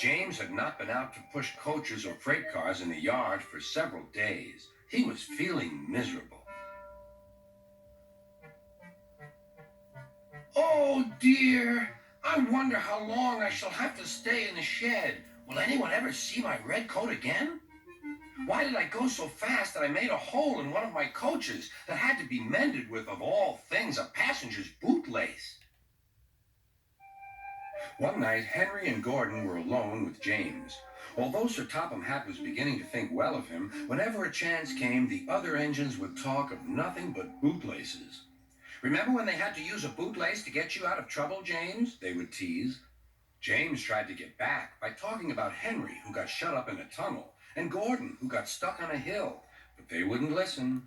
James had not been out to push coaches or freight cars in the yard for several days. He was feeling miserable. Oh, dear. I wonder how long I shall have to stay in the shed. Will anyone ever see my red coat again? Why did I go so fast that I made a hole in one of my coaches that had to be mended with, of all things, a passenger's bootlace? One night, Henry and Gordon were alone with James. Although Sir Topham Hatt was beginning to think well of him, whenever a chance came, the other engines would talk of nothing but bootlaces. Remember when they had to use a bootlace to get you out of trouble, James? They would tease. James tried to get back by talking about Henry, who got shut up in a tunnel, and Gordon, who got stuck on a hill, but they wouldn't listen.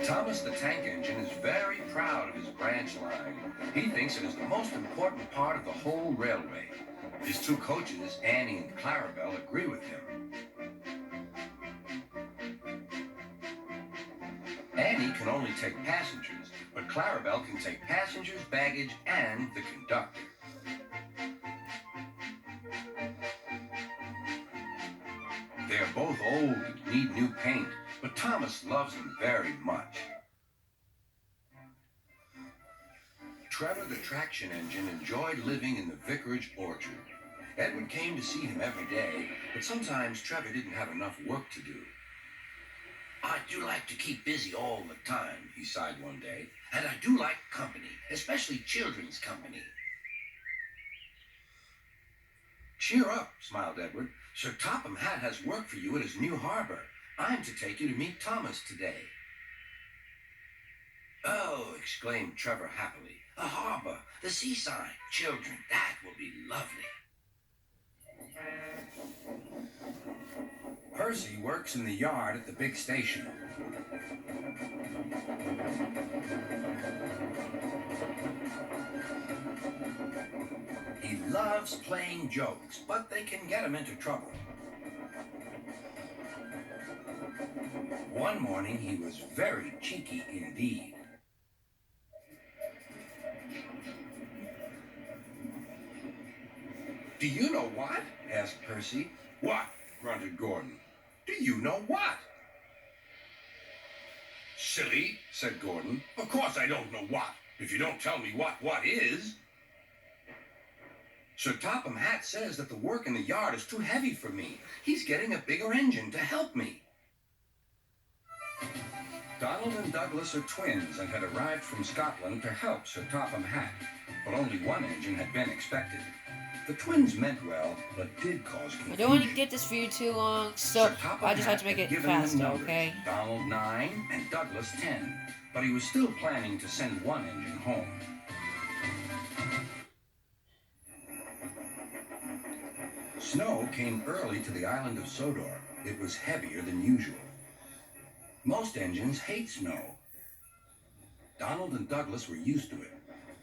Thomas the Tank Engine is very proud of his branch line. He thinks it is the most important part of the whole railway. His two coaches, Annie and Clarabelle, agree with him. Annie can only take passengers, but Clarabelle can take passengers, baggage, and the conductor. They are both old and need new paint, but Thomas loves them very much. Trevor the traction engine enjoyed living in the vicarage orchard. Edward came to see him every day, but sometimes Trevor didn't have enough work to do. I do like to keep busy all the time, he sighed one day, and I do like company, especially children's company. Cheer up, smiled Edward. Sir Topham Hatt has work for you at his new harbor. I'm to take you to meet Thomas today. Oh, exclaimed Trevor happily. A harbor, the seaside. Children, that will be lovely. Percy works in the yard at the big station. He loves playing jokes, but they can get him into trouble. One morning, he was very cheeky indeed. Do you know what? Asked Percy. What? Grunted Gordon. Do you know what? Silly, said Gordon. Of course I don't know what. If you don't tell me what is. Sir Topham Hatt says that the work in the yard is too heavy for me. He's getting a bigger engine to help me. Donald and Douglas are twins and had arrived from Scotland to help Sir Topham Hatt, but only one engine had been expected. The twins meant well, but did cause confusion. I don't want to get this for you too long, so I just have to make it faster, okay? Donald 9 and Douglas 10, but he was still planning to send one engine home. Snow came early to the island of Sodor. It was heavier than usual. Most engines hate snow. Donald and Douglas were used to it.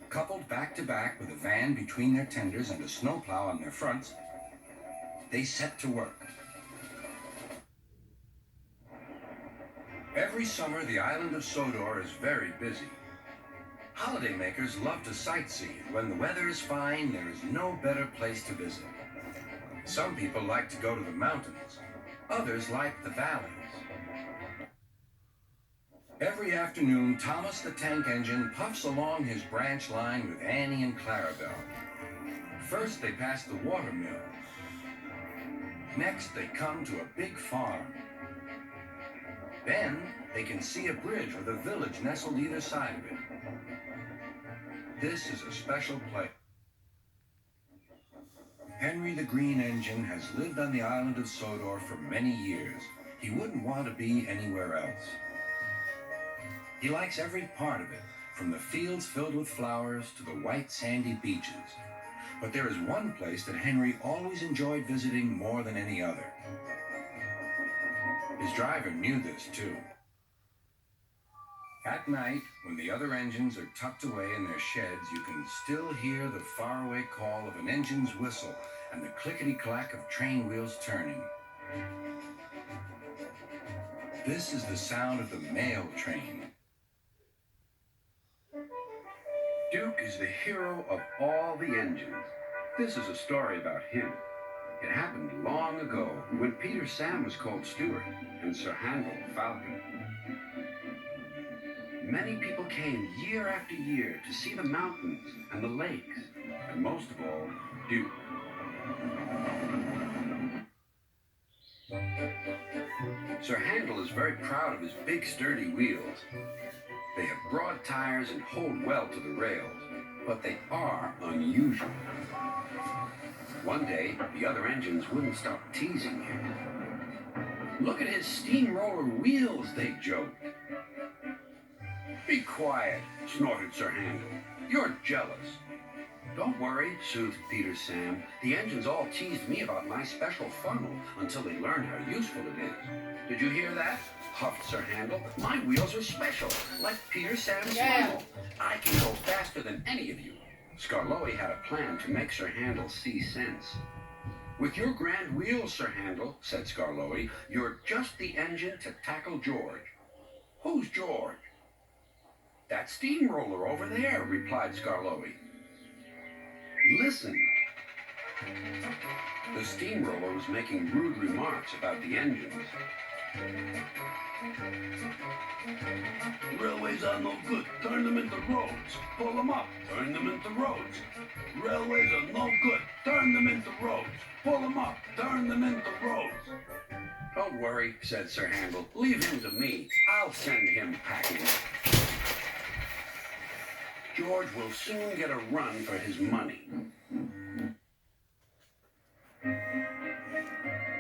Coupled back to back with a van between their tenders and a snowplow on their fronts, they set to work. Every summer, the island of Sodor is very busy. Holidaymakers love to sightsee. When the weather is fine, there is no better place to visit. Some people like to go to the mountains. Others like the valleys. Every afternoon, Thomas the Tank Engine puffs along his branch line with Annie and Clarabelle. First, they pass the water mill. Next, they come to a big farm. Then, they can see a bridge with a village nestled either side of it. This is a special place. Henry the Green Engine has lived on the island of Sodor for many years. He wouldn't want to be anywhere else. He likes every part of it, from the fields filled with flowers to the white sandy beaches. But there is one place that Henry always enjoyed visiting more than any other. His driver knew this too. At night, when the other engines are tucked away in their sheds, you can still hear the faraway call of an engine's whistle and the clickety-clack of train wheels turning. This is the sound of the mail train. Duke is the hero of all the engines. This is a story about him. It happened long ago when Peter Sam was called Stewart and Sir Handel Falcon. Many people came year after year to see the mountains and the lakes, and most of all, Duke. Sir Handel is very proud of his big sturdy wheels. They have broad tires and hold well to the rails, but they are unusual. One day, the other engines wouldn't stop teasing him. "Look at his steamroller wheels," they joked. "Be quiet," snorted Sir Handel. "You're jealous." "Don't worry," soothed Peter Sam. "The engines all teased me about my special funnel until they learned how useful it is." "Did you hear that?" huffed Sir Handel. "My wheels are special, like Peter Sam's funnel. I can go faster than any of you." Skarloey had a plan to make Sir Handel see sense. "With your grand wheels, Sir Handel," said Skarloey, "you're just the engine to tackle George." "Who's George?" "That steamroller over there," replied Skarloey. "Listen." The steamroller was making rude remarks about the engines. "Railways are no good. Turn them into roads. Pull them up. Turn them into roads. Railways are no good. Turn them into roads. Pull them up. Turn them into roads." "Don't worry," said Sir Handel. "Leave him to me. I'll send him packing. George will soon get a run for his money."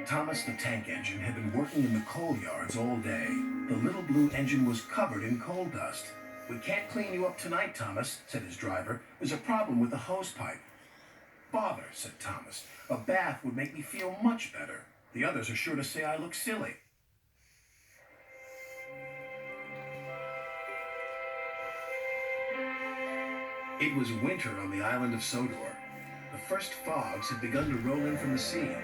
Thomas the tank engine had been working in the coal yards all day. The little blue engine was covered in coal dust. "We can't clean you up tonight, Thomas," said his driver. "There's a problem with the hose pipe." "Bother," said Thomas. "A bath would make me feel much better. The others are sure to say I look silly." It was winter on the island of Sodor. The first fogs had begun to roll in from the sea.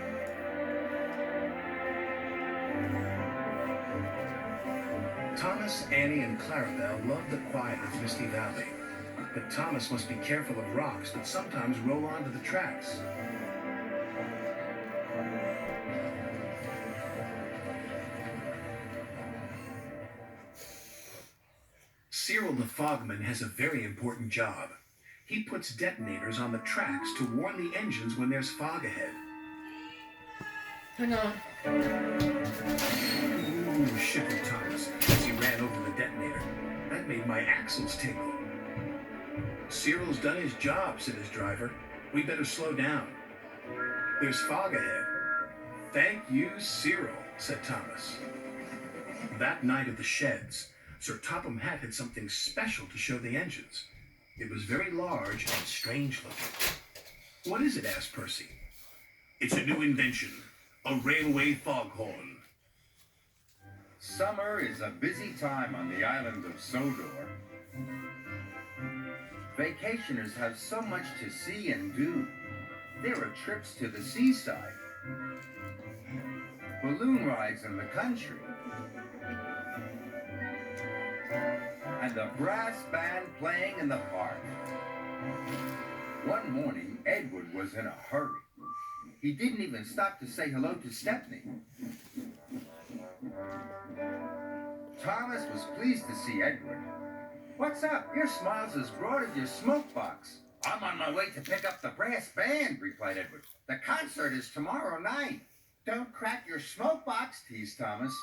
Thomas, Annie, and Clarabelle loved the quiet of Misty Valley, but Thomas must be careful of rocks that sometimes roll onto the tracks. Cyril the fogman has a very important job. He puts detonators on the tracks to warn the engines when there's fog ahead. Hang on. "Ooh," shivered Thomas as he ran over the detonator. "That made my axles tingle." "Cyril's done his job," said his driver. "We better slow down. There's fog ahead." "Thank you, Cyril," said Thomas. That night at the sheds, Sir Topham Hatt had something special to show the engines. It was very large and strange looking. "What is it?" asked Percy. "It's a new invention, a railway foghorn." Summer is a busy time on the island of Sodor. Vacationers have so much to see and do. There are trips to the seaside, balloon rides in the country, and a brass band playing in the park. One morning, Edward was in a hurry. He didn't even stop to say hello to Stepney. Thomas was pleased to see Edward. "What's up? Your smile's as broad as your smoke box." "I'm on my way to pick up the brass band," replied Edward. "The concert is tomorrow night." "Don't crack your smoke box," teased Thomas.